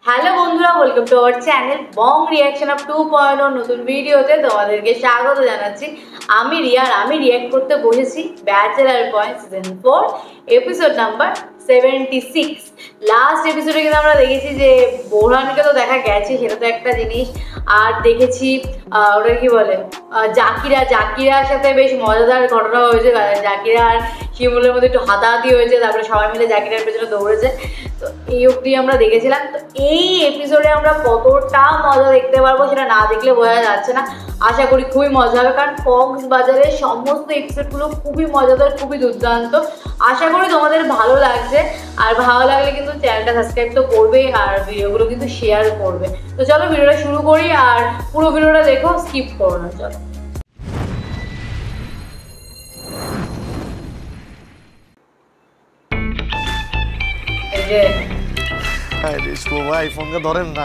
Hello বন্ধুরা, welcome to our channel Bong reaction of 2.0 নতুন ভিডিওতে তোমাদেরকে স্বাগত জানাচ্ছি। আমি রিয়া আর আমি রিয়াক্ট করতে বসেছি bachelor point season 4 episode number 76। Last এপিসোডে কিন্তু আমরা দেখেছি যে বোরহানকে তো দেখা গেছে, সেটা তো একটা জিনিস। আর দেখেছি ওটা কি বলে জাকিরার সাথে বেশ মজাদার ঘটনা হয়েছে। জাকিরা আর শিমুলের মধ্যে একটু হাতাহাতি হয়েছে, তারপরে সবাই মিলে জাকিরার পেছনে দৌড়েছে। তো এই অবধি আমরা দেখেছিলাম। তো এই এপিসোডে আমরা কতটা মজা দেখতে পারবো সেটা না দেখলে বোঝা যাচ্ছে না। আশা করি খুবই মজা হবে, কারণ কক্সবাজারের সমস্ত এপিসোডগুলো খুবই মজাদার, খুবই দুর্দান্ত। আশা করি তোমাদের ভালো লাগছে, আর ভালো লাগলে কিন্তু চ্যানেলটা সাবস্ক্রাইব তো করবেই আর ভিডিওগুলো কিন্তু শেয়ার করবে। তো চলো ভিডিওটা শুরু করি, আর পুরো ভিডিওটা দেখো, স্কিপ করো না। চলো এই যে ভাই ফোনটা ধরেন না।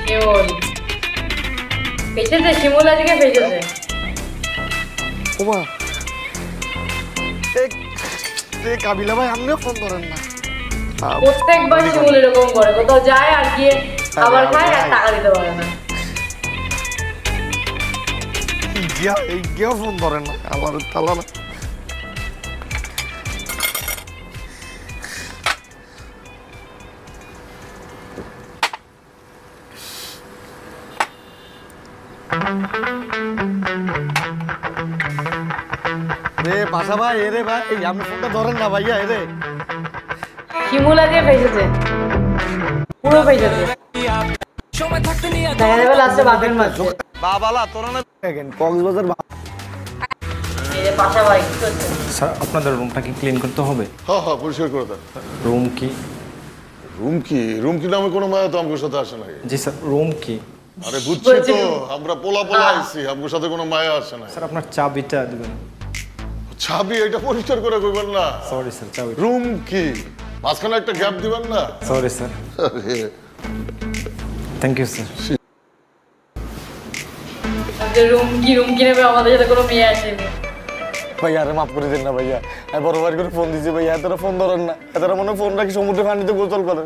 শিমুল ফেসেছে, শিমুল আজকে ফেসেছে। ওমা কাবিলা ভাই, আপনিও ফোন ধরেন না। প্রত্যেকবার শিমুল এরকম করে, কোথাও যায় আর গিয়ে খাবার খায় আর টাকা দিতে পারে না। গিয়া ফোন ধরেন না, আমার তালা না। পাশা ভাই, এরে ভাই আপনি ফোনটা ধরেন না ভাইয়া। এরে শিমুল আজকে ফেসেছে, পুরো ফেসেছে। দেখা যাবে লাস্টে বাপের মাঝে। বাবালা তোরা না কক্সবাজার। এই যে পাশা ভাই কি করছে? স্যার, আপনাদের রুমটা কি ক্লিন করতে হবে? হ্যাঁ হ্যাঁ, পরিষ্কার করে দেন। রুম কি? রুম কি নামে কোনো মায়া তো আমার সাথে আসে না। জি স্যার, রুম কি? আরে বুঝছি তো, আমরা পোলা আইছি, আমার সাথে কোনো মায়া আসে না। স্যার, আপনার চাবিটা দিবেন। চাবি এটা পরিষ্কার করে কইবেন না। সরি স্যার, চাবি। রুম কি মাঝখানে একটা গ্যাপ দিবেন না। Sorry sir. Thank you sir. Room কি নেবে, আমাদের সাথে কোনো মেয়ে আসেনি। ভাইয়া আরে মাফ করে দেন না ভাইয়া, আমি বড় ভাই করে ফোন দিছি ভাইয়া। এতটা ফোন ধরেন না, এতটা মনে ফোন রাখি সমুদ্রে পানিতে গোসল করে।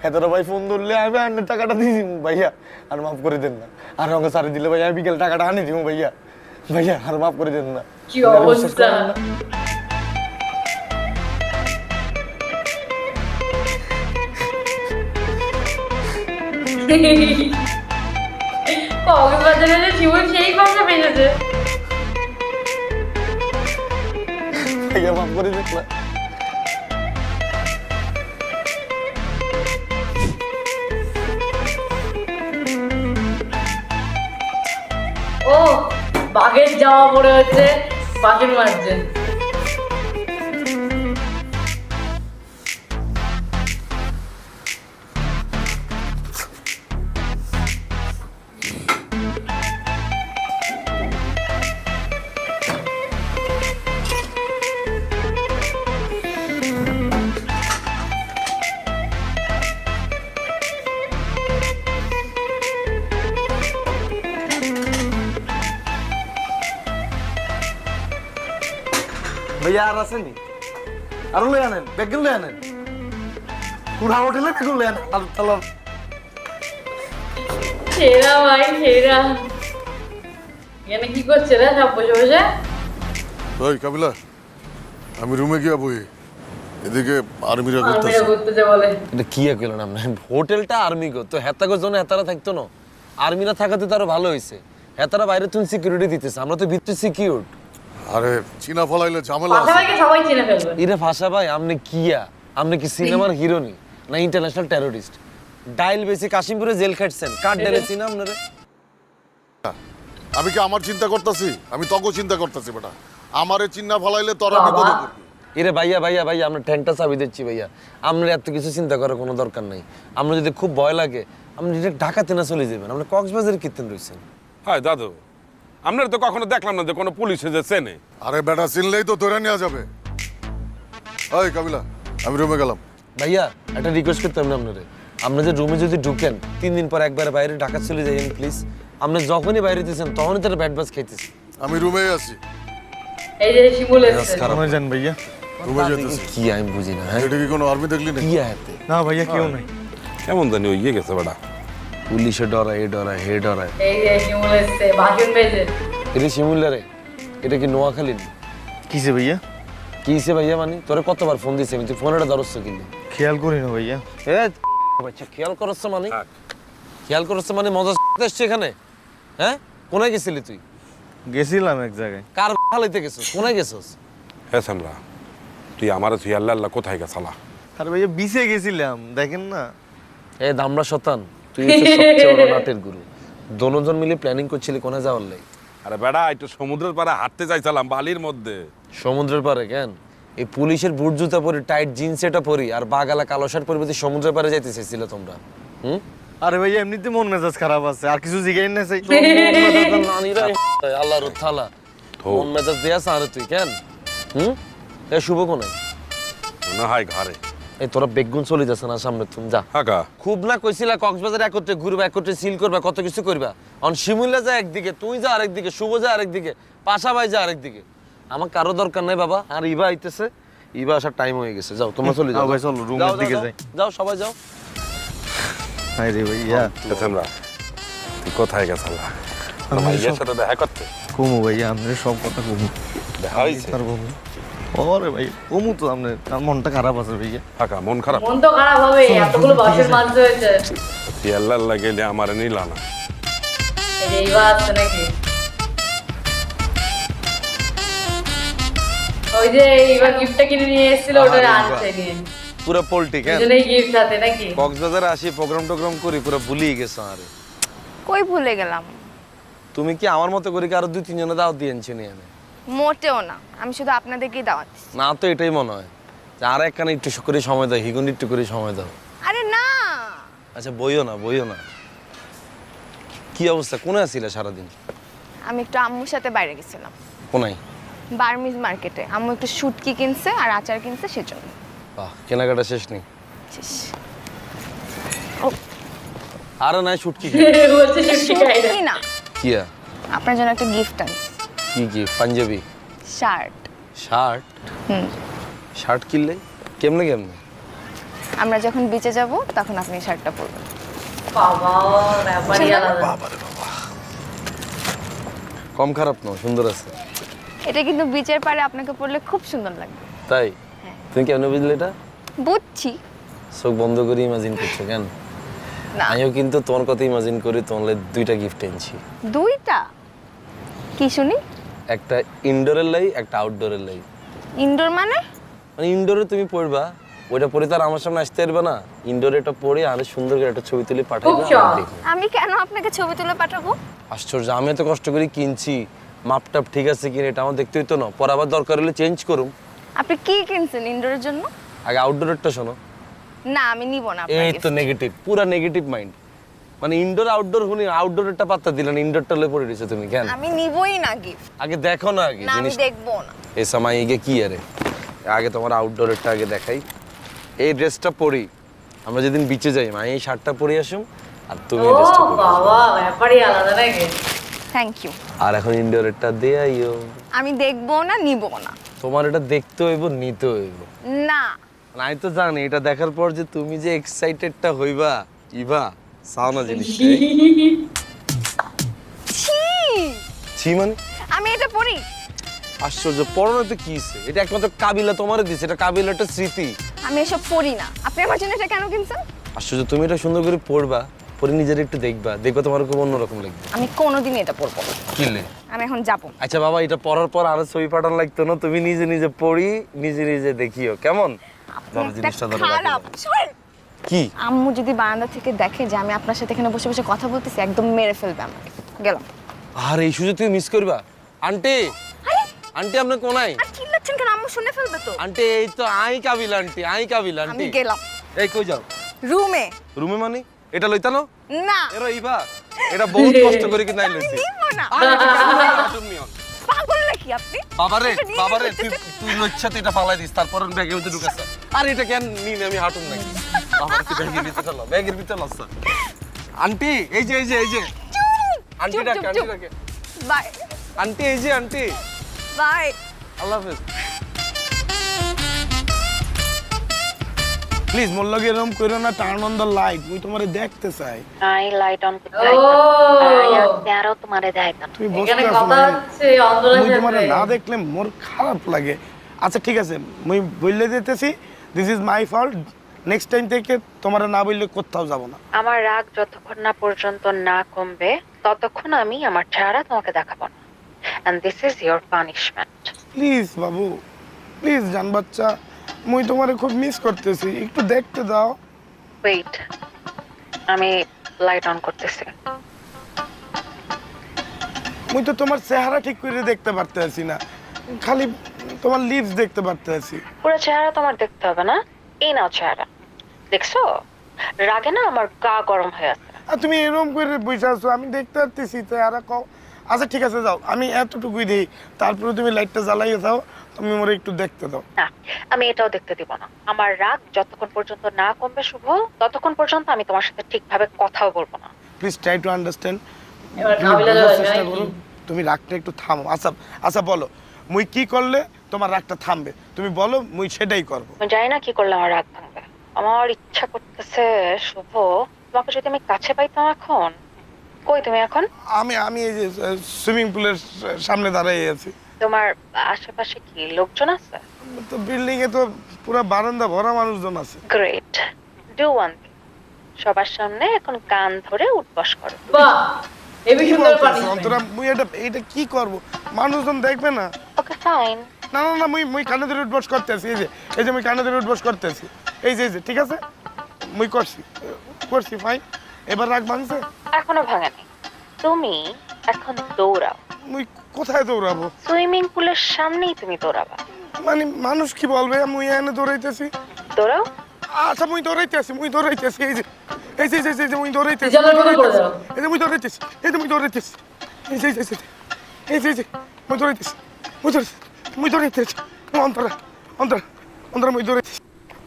এতটা ভাই ফোন ধরলে আমি আন্নের টাকাটা দিয়েছি ভাইয়া, আর মাফ করে দেন না। আর আমাকে সারি দিলে ভাইয়া আমি বিকেল টাকাটা আনি দিব ভাইয়া। ভাইয়া আর মাফ করে দেন না। কি অবস্থা! কক্সবাজারে শিমুল সেই ভাষা ফেসেছে। ভাইয়া মাফ করে দেন না। ও বাঘের জামা পরে হচ্ছে বাঘের মারছে। ভাইয়া আর আসেনি, আরো লয়ে আনেন, বেগুন লয়ে আনেন। পুরা হোটেলে বেগুন লয়ে আনেন। আর তাহলে সেরা ভাই সেরা। এখানে কি করছে রে সব বসে বসে? ওই কাবিলা, আমি রুমে গিয়া বই, এদিকে আর্মিরা আর্মিরা ঘুরতেছে বলে। এটা কি কইলেন আপনি? হোটেলটা আর্মি গো, তো হেতাগো জন্য হেতারা থাকতো না। আর্মিরা থাকাতে তো আরো ভালো হইছে। হেতারা বাইরে তুমি সিকিউরিটি দিতেছে, আমরা তো ভিতরে সিকিউরড। আরে চীনা ফলাইলে ঝামেলা পাশা আছে। ভাইকে সবাই চিনে ফেলবে। ইরে ভাষা ভাই, আপনি কিয়া? আপনি কি সিনেমার হিরোনি না ইন্টারন্যাশনাল টেররিস্ট? ডাইল বেশি কাশিমপুরে জেল খাটছেন, কাট ডাইলে চিনা আপনারে? আমি কি আমার চিন্তা করতেছি? আমি তগো চিন্তা করতেছি বেটা। আমারে চিন্না ফলাইলে তোরা বিপদে পড়বি। ইরে ভাইয়া ভাইয়া ভাইয়া, আমরা ট্যাঙ্কটা চাবি দিচ্ছি ভাইয়া। আপনার এত কিছু চিন্তা করার কোনো দরকার নাই। আমরা যদি খুব ভয় লাগে আপনি ডিরেক্ট ঢাকাতে না চলে যাবেন। আপনি কক্সবাজারে কীর্তন রয়েছেন। হ্যাঁ দাদু, আপনারা তো কখনো দেখলাম না যে কোনো পুলিশ যে চেনে। আরে বেটা চিনলেই তো ধরে নেওয়া যাবে। ওই কাবিলা, আমি রুমে গেলাম। ভাইয়া একটা রিকোয়েস্ট করতাম না আপনারে, আমরা যে রুমে যদি ঢুকেন 3 দিন পর একবার বাইরে ঢাকা চলে যাইয়েন প্লিজ। আপনি যখনই বাইরে দিয়েছেন তখনই তার ব্যাড বাস খাইতেছি। আমি রুমেই আছি। এই যে শিমুল এসেছে। খারাপ জান ভাইয়া, রুমে যেতেছি। কি আমি বুঝি না। হ্যাঁ এটা কি কোনো আর্মি দেখলি না? কি আতে না ভাইয়া কেউ নাই। কেমন জানি ওই ইয়ে গেছে বেটা। পুলিশে ডরায়, এ ডরায়, হে ডরায়। এই যে শিমুল এসছে ভাষণ পেয়েছে। এটা শিমুল্লা রে, এটা কি নোয়াখালী? কিসে ভাইয়া? কিসে ভাইয়া মানে? তোরে কতবার ফোন দিছে আমি, তুই ফোনটা ধরছ কিন্তু। খেয়াল করি না ভাইয়া। বাচ্চা খেয়াল করছ মানে? খেয়াল করছ মানে মজা আসছে এখানে? হ্যাঁ, কোনায় গেছিলি তুই? গেছিলাম এক জায়গায়। কার খালাইতে গেছিস? কোনায় গেছিস? হ্যাঁ সামরা, তুই আমার তুই আল্লাহ আল্লাহ কোথায় গেছালা? আরে ভাইয়া বিচে গেছিলাম, দেখেন না। এ দামড়া শতান, তুই হচ্ছে সবচেয়ে বড় নাটের গুরু। দোনোজন মিলে প্ল্যানিং করছিলি কোনায় যাওয়ার লাই। আরে বেটা একটু সমুদ্রের পাড়ে হাঁটতে চাইছিলাম বালির মধ্যে। সমুদ্রের পাড়ে কেন? এই পুলিশের বুট জুতা পরি, টাইট জিন্স এটা পরি আর বাগালা কালো শার্ট পরি তুই সমুদ্রের পাড়ে যাইতে চাইছিলে তোমরা? আরে ভাইয়া এমনিতে মন মেজাজ খারাপ আছে, আর কিছু জিগাই না চাই। আল্লাহর থালা মন মেজাজ দেয়া আর তুই কেন? এ শুভ কোনায়? মনে হয় ঘরে। এই তোরা বেগুন চলে যাচ্ছে না সামনে, তুমি যা। কাকা খুব না কইছিলা কক্সবাজার একত্রে ঘুরবা, একত্রে সিল করবা, কত কিছু করবা। অন শিমুল্লা যা একদিকে, তুই যা আরেকদিকে, শুভ যা আরেকদিকে, পাশা ভাই যা আরেকদিকে। আমার কারো দরকার নাই বাবা। আর ইবা আইতেছে, ইবা আসার টাইম হয়ে গেছে। যাও তোমরা চলে যাও। ভাই চলো রুমের দিকে যাই। যাও সবাই যাও। হাই রে ভাইয়া, সামরা তুই কোথায় গেছালা? ভাইয়ের সাথে দেখা করতে? কমু ভাইয়া, আপনার সব কথা কমু। দেখা হয়েছে? আর কমু। ওরে ভাই কমু তো, আপনার তার মনটা খারাপ আছে ভাইয়া। কাকা মন খারাপ? মন তো খারাপ হবে, এতগুলো ভাষণ মানতে হয়েছে। তুই আল্লাহ আল্লাহ গেলে আমার নিলা না। এই যে ইবা আসছে নাকি? ওই যে ইবা গিফটটা কিনে নিয়ে এসেছিল, ওটা আনছে নিয়ে। পুরো পোল্টি কেন? দুজনেই গিফট সাথে নাকি? কক্সবাজারে আসি প্রোগ্রাম টোগ্রাম করি, পুরো ভুলিয়ে গেছো। আরে কই ভুলে গেলাম? তুমি কি আমার মতো করে কি আরো 2-3 জনে দাওয়াত দিয়েছি নি? আমি মোটেও না, আমি শুধু আপনাদেরকেই দাওয়াত দিচ্ছি। না তো এটাই মনে হয় যে আর একখানে একটু করে সময় দাও, হিগুন একটু করে সময় দাও। আরে না, আচ্ছা বইও না, বইও না। কি অবস্থা? কোনে আছিলা সারাদিন? আমি একটু আম্মুর সাথে বাইরে গেছিলাম, কোনায়? বার্মিজ মার্কেটে। আম্মু একটু শুটকি কিনছে আর আচার কিনছে, সেজন্য। বাহ, কেনাকাটা শেষ নেই? শেষ। আরে নাই শুটকি বলছে শুটকি খাই না। শুটকি না, কি? আপনার জন্য একটা গিফট আনছি। কি কি? পাঞ্জাবি শার্ট। শার্ট? শার্ট কিনলে কেমনে কেমনে? আমরা যখন বিচে যাব তখন আপনি শার্টটা পরবেন। বাবা ব্যাপারই আলাদা। কম খারাপ না, সুন্দর আছে। এটা কিন্তু বিচের পাড়ে আপনাকে পরলে খুব সুন্দর লাগবে। তাই? তুমি কেমনে বুঝলে এটা? বুঝছি চোখ বন্ধ করে ইমাজিন করছো কেন? না। আমিও কিন্তু তোমার কথা ইমাজিন করি, তোমার 2টা গিফট এনেছি। 2টা? কি শুনি? একটা ইনডোরের লাই, একটা আউটডোরের লাই। ইনডোর মানে? মানে ইনডোরে তুমি পড়বা, ওইটা পরে তার আমার সামনে আসতে পারবে না। ইনডোরে এটা পরে আরে সুন্দর করে একটা ছবি তুলে পাঠাইবা। আমি কেন আপনাকে ছবি তুলে পাঠাবো? আশ্চর্য, আমি এত কষ্ট করে কিনছি, মাপটাপ ঠিক আছে কিনা এটা আমার দেখতে হইতো না? পরে আবার দরকার হলে চেঞ্জ করুম। আপনি কি কিনছেন ইনডোরের জন্য? আগে আউটডোরেরটা শোনো। না, আমি নিব না। এই তো নেগেটিভ, পুরা নেগেটিভ মাইন্ড। মানে ইনডোর আউটডোর শুনি, আউটডোরেরটা পাত্তা দিলেন, ইনডোরটা লয়ে পড়ে রইছো তুমি কেন? আমি নিবই না গিফট। আগে দেখো না, আগে না, আমি জিনিস দেখবো না। এই সময় এগে কি আরে, আগে তোমার আউটডোরেরটা আগে দেখাই। এই ড্রেসটা পরি আমরা যেদিন বিচে যাই, মা এই শার্টটা পরে আসুম আর তুমি এই ড্রেসটা পরে। বাবা ব্যাপারই আলাদা নাকি? Thank you. আর এখন ইনডোরেরটা দে আইও। আমি দেখবো না, নিব না। তোমার এটা দেখতে হইব, নিতে হইব। না, আমি তো জানি এটা দেখার পর যে তুমি যে এক্সাইটেডটা হইবা, ইভা চাও না জিনিসটা। ছি, ছি মানে? আমি এটা পড়ি। আশ্চর্য, পড়ানো তো কি হইছে? এটা একমাত্র কাবিলা তোমারে দিছে, এটা কাবিলা একটা স্মৃতি। আমি এসব পড়ি না। আপনি আমার জন্য এটা কেন কিনছেন? আশ্চর্য, তুমি এটা সুন্দর করে পড়বা, পরে নিজের একটু দেখবা, দেখো তোমার খুব অন্যরকম লাগবে। আমি কোনোদিন এটা পড়বো না। কিনলে? আমি এখন যাবো। আচ্ছা বাবা, এটা পড়ার পর আরো ছবি পাঠান লাগতো না? তুমি নিজে নিজে পড়ি, নিজে নিজে দেখিও কেমন। ধরো জিনিসটা ধরো। খারাপ। সরেন। কি? আম্মু যদি বারান্দা থেকে দেখে যে আমি আপনার সাথে এখানে বসে বসে কথা বলতেছি, একদম মেরে ফেলবে আমাকে। গেলাম। আর এই সুযোগ তুমি মিস করবা। আন্টি, আন্টি আপনি কোনায়? আর চিল্লাচ্ছেন কেন? আম্মু শুনে ফেলবে তো। আন্টি এই তো I Kabil aunty, I Kabil আমি আন্টি। গেলাম এই কই যাও? রুমে। রুমে মানে? এটা লইতানো? না, এরা ইভা, এটা বহুত কষ্ট করে কি নাই লইছি। নিব না। আরে এটা কেন হাঁটুম নিও? পাগল নাকি আপনি? বাবারে, এটা নিয়ে বাবারে করতেছে। তুই লইছাতে এটা ফালাই দিস, তারপর ব্যাগের ভিতরে ঢুকাছ। আর এটা কেন নিন আমি হাঁটুম নাকি? বাবার কি ব্যাগের ভিতরে লও, ব্যাগের ভিতরে লস। আন্টি এই যে এই যে এই যে আন্টি ডাকে, আন্টি ডাকে। বাই। আন্টি এই যে আন্টি। বাই। আল্লাহ হাফেজ। প্লিজ মোর লগে এরকম কইরো না, টার্ন অন দ্য লাইট, মুই তোমারে দেখতে চাই। আই লাইট অন করতে ও আরো তোমারে দেখাইতাম। তুমি এখানে বসতে কথা আছো হচ্ছে অন্তরের মুই তোমারে সাথে। না দেখলে মোর খারাপ লাগে। আচ্ছা ঠিক আছে, মুই বললে দিতেছি this is my fault, next time থেকে তোমারে না বললে কোথাও যাব না। আমার রাগ যতক্ষণ না পর্যন্ত না কমবে ততক্ষণ আমি আমার চেহারা তোমাকে দেখাবো না। And this is your punishment. Please বাবু, প্লিজ জান বাচ্চা, মুই তোমারে খুব মিস করতেছি, একটু দেখতে দাও। ওয়েট, আমি লাইট অন করতেছি। মুই তো তোমার চেহারা ঠিক করে দেখতে পারতেছি না, খালি তোমার লিপস দেখতে পারতেছি। পুরো চেহারা তোমার দেখতে হবে না, এই নাও চেহারা। দেখছো রাগে না আমার গা গরম হয়ে আছে। আর তুমি এরকম করে বসে আছো, আমি দেখতে পারতেছি চেহারা কও। আচ্ছা ঠিক আছে যাও, আমি এতটুকুই দিই, তারপরে তুমি লাইটটা জ্বালাইয়ে দাও, তুমি মোরে একটু দেখতে দাও। না, আমি এটাও দেখতে দিব না। আমার রাগ যতক্ষণ পর্যন্ত না কমবে শুভ, ততক্ষণ পর্যন্ত আমি তোমার সাথে ঠিকভাবে কথাও বলবো না। প্লিজ ট্রাই টু আন্ডারস্ট্যান্ড, এবার কাবিলা যাবে চেষ্টা নাকি? করো, তুমি রাগটা একটু থামো। আচ্ছা আচ্ছা বলো, মুই কি করলে তোমার রাগটা থামবে, তুমি বলো, মুই সেটাই করবো। আমি জানি না কি করলে আমার রাগ ভাঙবে। আমার ইচ্ছা করতেছে শুভ, তোমাকে যদি আমি কাছে পাইতাম এখন। কই তুমি এখন? আমি এই যে সুইমিং পুলের সামনে দাঁড়িয়ে আছি। তোমার আশেপাশে কি লোকজন আছে? তো বিল্ডিং এ তো পুরো বারান্দা ভরা মানুষজন আছে। গ্রেট, ডু ওয়ান থিং, সবার সামনে এখন কান ধরে উঠবস করো। বাহ, হেবি কি সুন্দর বলতেছো, পানিশমেন্ট। অন্তরা, মুই এটা কি করব, মানুষজন দেখবে না। Okay fine. না না না, মুই কানে ধরে উঠবস করতেছি, এই যে মুই কানে ধরে উঠবস করতেছি, এই যে ঠিক আছে, মুই করছি ফাইন। এবার রাগ ভাঙছে? এখনো ভাঙেনি। তুমি এখন দৌড়াও। মুই কোথায় দৌড়াবো? সুইমিং পুলের সামনেই তুমি দৌড়াবা। মানে মানুষ কি বলবে মুই এনে দৌড়াইতেছি? দৌড়াও। আচ্ছা মুই দৌড়াইতেছি, এই যে মুই দৌড়াইতেছি, জলের মধ্যে পড়ে যাও। এই যে মুই দৌড়াইতেছি, এই যে মুই দৌড়াইতেছি, মুই দৌড়াইতেছি, অন্তরা মুই দৌড়াইতেছি,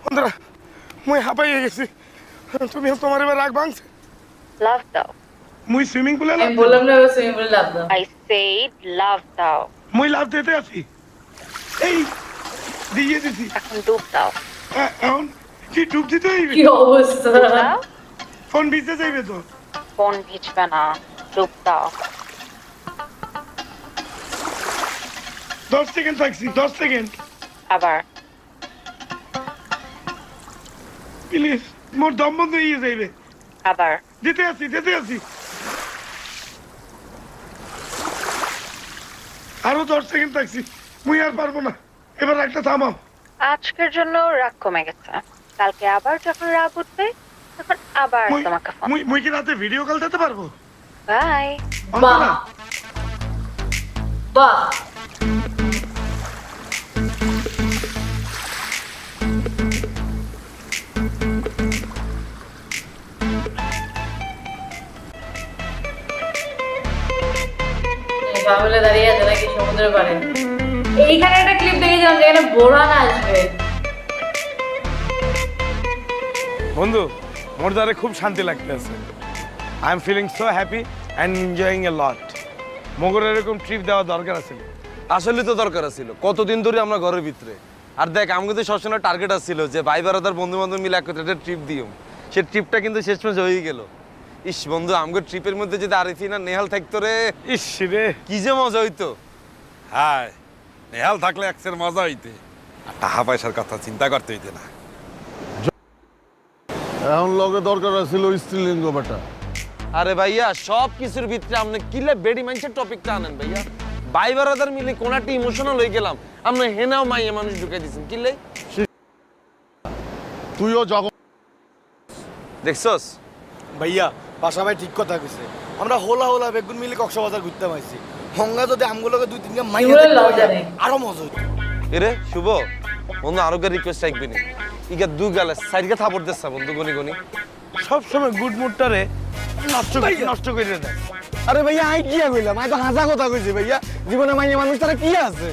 অন্তরা মুই হাঁপাইয়ে গেছি। তুমি তোমার এবার রাগ ভাঙছে? লাভ দাও। মুই সুইমিং পুলে আমি বললাম না সুইমিং পুলে লাভ দাও। আই সেড লাভ দাও। মুই লাভ দিতে আছি, এই দিয়ে দিছি, এখন ডুব দাও। এখন কি ডুব দিতে হইবে? কি অবস্থা! দাও। ফোন ভিজতে যাইবে তো? ফোন ভিজবে না, ডুব দাও। 10 সেকেন্ড থাকছি, 10 সেকেন্ড আবার প্লিজ, মোর দম বন্ধ হয়ে যাইবে। আবার দিতে আছি আরো 10 সেকেন্ড থাকছি, মুই আর পারবো না, এবার একটা থামাও। আজকের জন্য রাগ কমে গেছে। কালকে আবার যখন রাগ উঠবে তখন আবার তোমাকে ফোন। মুই কি রাতে ভিডিও কল দিতে পারবো? বাই। বাহ বাহ, কাবিলা দাঁড়িয়ে আছে নাকি সমুদ্রের পাড়ে? এইখানে একটা ক্লিপ দেখেছিলাম যেখানে বোরহান আসবে। বন্ধু, মোর দ্বারে খুব শান্তি লাগতেছে। I am feeling so happy and enjoying a lot. মগর এরকম ট্রিপ দেওয়া দরকার আছে। আসলে তো দরকার ছিল, কতদিন ধরে আমরা ঘরের ভিতরে। আর দেখ, আমাকে তো সবসময় টার্গেট আসছিল যে ভাই বারাদার বন্ধু বান্ধব মিলে একটা ট্রিপ দিও। সে ট্রিপটা কিন্তু শেষমেশ হয়ে গেল। ইস বন্ধু, আমাকে ট্রিপের মধ্যে যদি আরিফিন আর নেহাল থাকতো রে, ইস রে, কি যে মজা হইতো। হ্যাঁ, নেহাল থাকলে একসের মজা হইতে, আর টাকা পয়সার কথা চিন্তা করতে হইতে না। এখন লগে দরকার ছিল স্ত্রীলিঙ্গ বেটা। আরে ভাইয়া, সব কিছুর ভিতরে আপনি কিলে বেডি মানুষের টপিকটা আনেন ভাইয়া। ভাই বারাদার মিলে কোন একটা ইমোশনাল হয়ে গেলাম, আপনি হেনাও মাইয়া মানুষ ঢুকাই দিচ্ছেন কিলে। তুইও যখন দেখছস ভাইয়া, বাসা ভাই ঠিক কথা কইছে। আমরা হোলা বেগুন মিলে কক্সবাজার ঘুরতে পাইছি। হঙ্গা যদি আমগুলোকে 2-3টা মাইয়া এগুলো দেখতে লজ্জা পাই, নেই। আরো মজা হইতো। এরে শুভ বন্ধু, আরোগ্য রিকোয়েস্ট রাখবি না। ইগা দু গেলে সাইডকে থাপড় দিচ্ছে বন্ধু, গনি গনি সব সময় গুড মুডটারে নষ্ট করে দেয়। আরে ভাইয়া, আই কি কইলাম? আই তো হাজা কথা কইছি ভাইয়া। জীবনে মাইয়া মানুষ তারা কি আছে?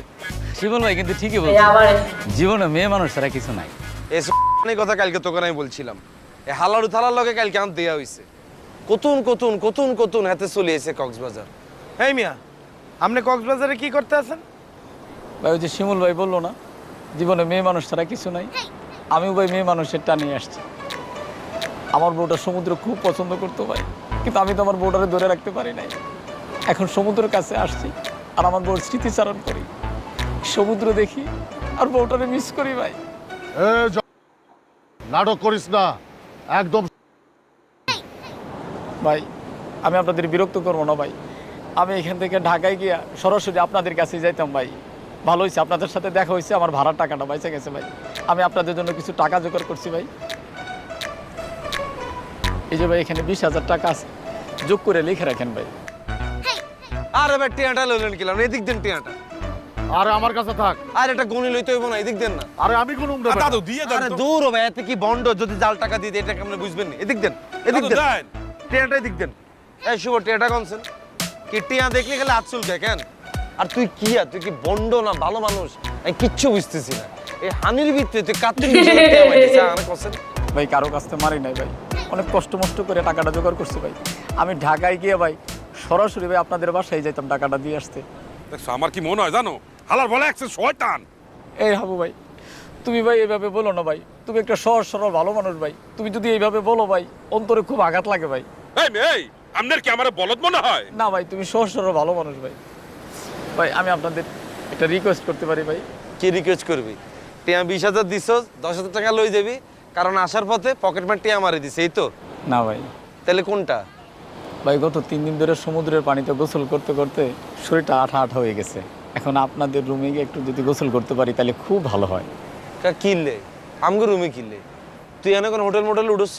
জীবন ভাই কিন্তু ঠিকই এই বলছে, আবার জীবনে মেয়ে মানুষ ছাড়া কিছু নাই। এই কথা কালকে তোকে আমি বলছিলাম। এই হালাড়ু থালার লগে কালকে আম দেয়া হইছে। কতুন হাতে চলে এসে কক্সবাজার। এই মিয়া, আপনি কক্সবাজারে কি করতে আছেন? ভাই ওই যে শিমুল ভাই বললো না, জীবনে মেয়ে মানুষ ছাড়া কিছু নাই। আমিও ভাই মেয়ে মানুষের টানে আসছি। আমার বউটা সমুদ্র খুব পছন্দ করতো ভাই, কিন্তু আমি তো আমার বউটারে ধরে রাখতে পারি নাই। এখন সমুদ্রের কাছে আসছি আর আমার বউর স্মৃতিচারণ করি, সমুদ্র দেখি আর বউটারে মিস করি ভাই। নাটক করিস না একদম। ভাই আমি আপনাদের বিরক্ত করবো না ভাই, আমি এখান থেকে ঢাকায় গিয়া সরাসরি আপনাদের কাছে যাইতাম ভাই। ভালো হয়েছে আপনাদের সাথে দেখা হয়েছে, আমার ভাড়ার টাকাটা বেঁচে গেছে ভাই। আমি আপনাদের জন্য কিছু টাকা জোগাড় করছি ভাই। এই যে ভাই এখানে 20,000 টাকা আছে, যোগ করে লিখে রাখেন ভাই। আরে ভাই টিয়াটা লইলেন কিলাম, এদিক দেন টিয়াটা। আরে আমার কাছে থাক। আর এটা গনি লইতে হইব না, এদিক দেন না। আরে আমি গুনুম দেব। দাদু দিয়ে দেন। আরে দূর ভাই, এত কি বন্ড, যদি জাল টাকা দিয়ে দেয় এটা কেমনে বুঝবেন না। এদিক দেন, এদিক দেন টিয়াটা, এদিক দেন। এই শুভ টিয়াটা কনছেন কি? টিয়া দেখলে গেলে হাত চুলকে কেন? আর তুই কি, আর তুই কি বন্ড না ভালো মানুষ? আমি কিচ্ছু বুঝতেছি না। এই হানির ভিতরে তুই কাতুরি টিয়া মাইতেছ আর কনছেন। ভাই কারো কাছে মারি নাই ভাই, অনেক কষ্ট মষ্ট করে টাকাটা জোগাড় করছি ভাই। আমি ঢাকায় গিয়ে ভাই সরাসরি ভাই আপনাদের বাসায় যাইতাম টাকাটা দিয়ে আসতে। দেখছো আমার কি মনে হয় জানো, হালার বলে একসে শয়তান। এই হাবু ভাই তুমি ভাই এইভাবে বলো না ভাই, তুমি একটা সহজ সরল ভালো মানুষ ভাই, তুমি যদি এইভাবে বলো ভাই অন্তরে খুব আঘাত লাগে ভাই। এই আপনার কি আমার বলদ মনে হয়? না ভাই তুমি সহজ সরল ভালো মানুষ ভাই। ভাই আমি আপনাদের একটা রিকোয়েস্ট করতে পারি ভাই? কি রিকোয়েস্ট করবি? টিয়া 20,000 দিছ, 10,000 টাকা লই যাবি, কারণ আসার পথে পকেট মার টিয়া মারি দিছে, এই তো? না ভাই। তাহলে কোনটা? ভাই গত 3 দিন ধরে সমুদ্রের পানিতে গোসল করতে করতে শরীরটা আঠা আঠা হয়ে গেছে, এখন আপনাদের রুমে গিয়ে একটু যদি গোসল করতে পারি তাহলে খুব ভালো হয়। কিনলে আমগো রুমে কিনলে? তুই এনে কোন হোটেল মোটেল উঠছ?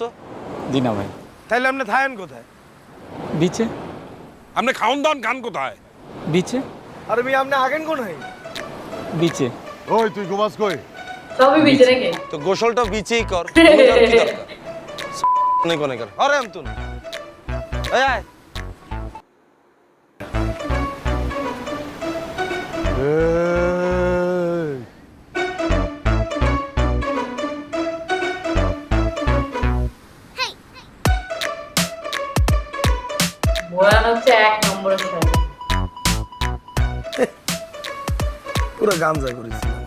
জি না ভাই। তাইলে আপনি থাকেন কোথায়? বিচে। আপনি খাওন দাওন গান কোথায়? বিচে। আরে আমি আপনি আগেন কোথায়? বিচে। ওই তুই ঘুমাস কই? সবই বিচে নাকি? তো গোসলটা বিচেই কর, গোসল কি দরকার? অনেক অনেক কর। আরে আমতুন এই আয়। বয়ান হচ্ছে 1 নম্বরের সাথে পুরো গামজা করেছিলাম।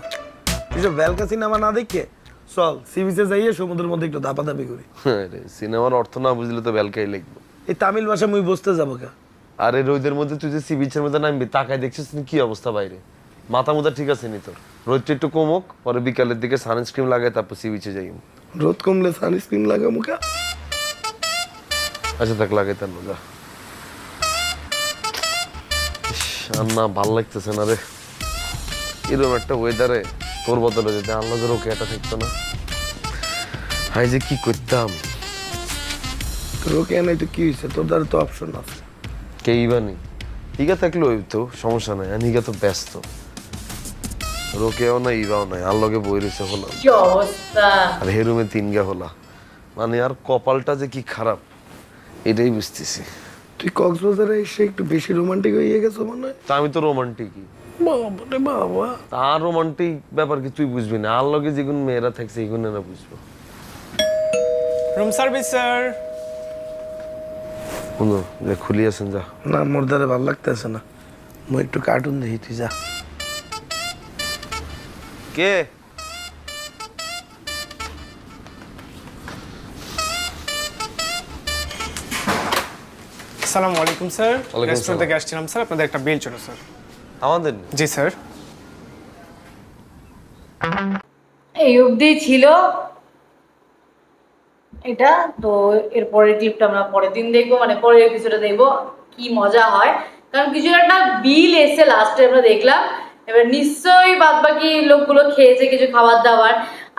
এসব ভ্যালকা সিনেমা না দেখে চল সি বিচে যাইয়ে সমুদ্রের মধ্যে একটু দাপাদাপি করি। আরে সিনেমার অর্থ না বুঝলে তো বেলকাই লিখবো। এই তামিল ভাষা মুই বুঝতে যাবো কা? আরে রোদের মধ্যে তুই যে সি বিচের মধ্যে নামবি, তাকায় দেখছিস কি অবস্থা বাইরে? মাথা মুথা ঠিক আছে নি তোর? রোদটা একটু কমুক, পরে বিকালের দিকে সানস্ক্রিন লাগাই তারপর সি বিচে যাই। রোদ কমলে সানস্ক্রিন লাগামু কা? আচ্ছা থাক, লাগাই তার যা। আর না ভাল লাগতেছে না রে, এরকম একটা ওয়েদারে তোর বদলে যদি আল্লাহর ওকে এটা থাকতো না, হাই যে কি করতাম। রোকে নাই তো কি হয়েছে? তোর দ্বারা তো অপশন আছে। কে ইবানি? ইগা থাকলে ওই তো সমস্যা নাই, আর ইগা তো ব্যস্ত। রোকেও নাই ইবাও নাই, আল্লাহকে বই রয়েছে হলো। কি অবস্থা! আর হেরুমে 3 গা হলা, মানে আর কপালটা যে কি খারাপ এটাই বুঝতেছি। তুই কক্সবাজারে এসে একটু বেশি রোমান্টিক হয়ে গেছো মনে হয়। তা আমি তো রোমান্টিকই বাবা বাবা। তার রোমান্টিক ব্যাপার কি তুই বুঝবি না? আর লগে যেগুন মেয়েরা থাকছে এগুন না বুঝবো। Room service sir. শুনো যে খুলি আছেন যা। না মোর দ্বারা ভালো লাগতেছে না, মই একটু কার্টুন দেখি, তুই যা। কে? আসসালামু আলাইকুম স্যার। ওয়ালাইকুম রেস্টুরেন্ট থেকে আসসালাম। আসছিলাম স্যার, আপনাদের একটা বিল ছিল স্যার। আমাদের? জি স্যার। এই অবধি ছিল এটা, তো এরপরের ক্লিপটা আমরা পরের দিন দেখবো, মানে পরের এপিসোডে দেখবো কি মজা হয়। কারণ কিছু একটা বিল এসে লাস্টে আমরা দেখলাম, এবার নিশ্চয়ই বাদ বাকি লোকগুলো খেয়েছে কিছু খাবার দাবার,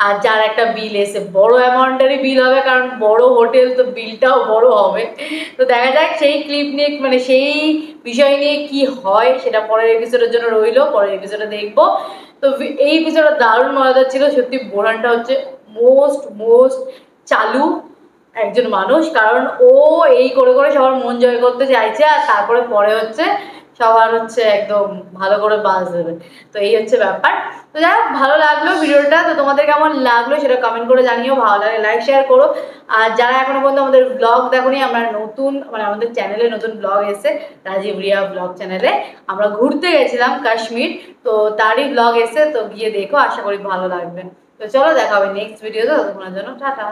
আর যার একটা বিল এসে বড় অ্যামাউন্টেরই বিল হবে, কারণ বড় হোটেল তো বিলটাও বড় হবে। তো দেখা যাক সেই ক্লিপ নিয়ে, মানে সেই বিষয় নিয়ে কি হয় সেটা পরের এপিসোডের জন্য রইলো, পরের এপিসোডে দেখবো। তো এই এপিসোডটা দারুণ মজাদার ছিল সত্যি। বোরহানটা হচ্ছে মোস্ট চালু একজন মানুষ, কারণ ও এই করে করে সবার মন জয় করতে চাইছে, আর তারপরে পরে হচ্ছে সবার হচ্ছে একদম ভালো করে বাস দেবে। তো এই হচ্ছে ব্যাপার। তো যাই হোক, ভালো লাগলো ভিডিওটা। তো তোমাদের কেমন লাগলো সেটা কমেন্ট করে জানিও, ভালো লাগে লাইক শেয়ার করো। আর যারা এখনো পর্যন্ত আমাদের ব্লগ দেখোনি, আমরা নতুন, মানে আমাদের চ্যানেলে নতুন ব্লগ এসে, রাজীব রিয়া ব্লগ চ্যানেলে আমরা ঘুরতে গেছিলাম কাশ্মীর, তো তারই ব্লগ এসে, তো গিয়ে দেখো, আশা করি ভালো লাগবে। তো তো চলো দেখা হবে নেক্সট ভিডিওতে, ততক্ষণের জন্য টাটা।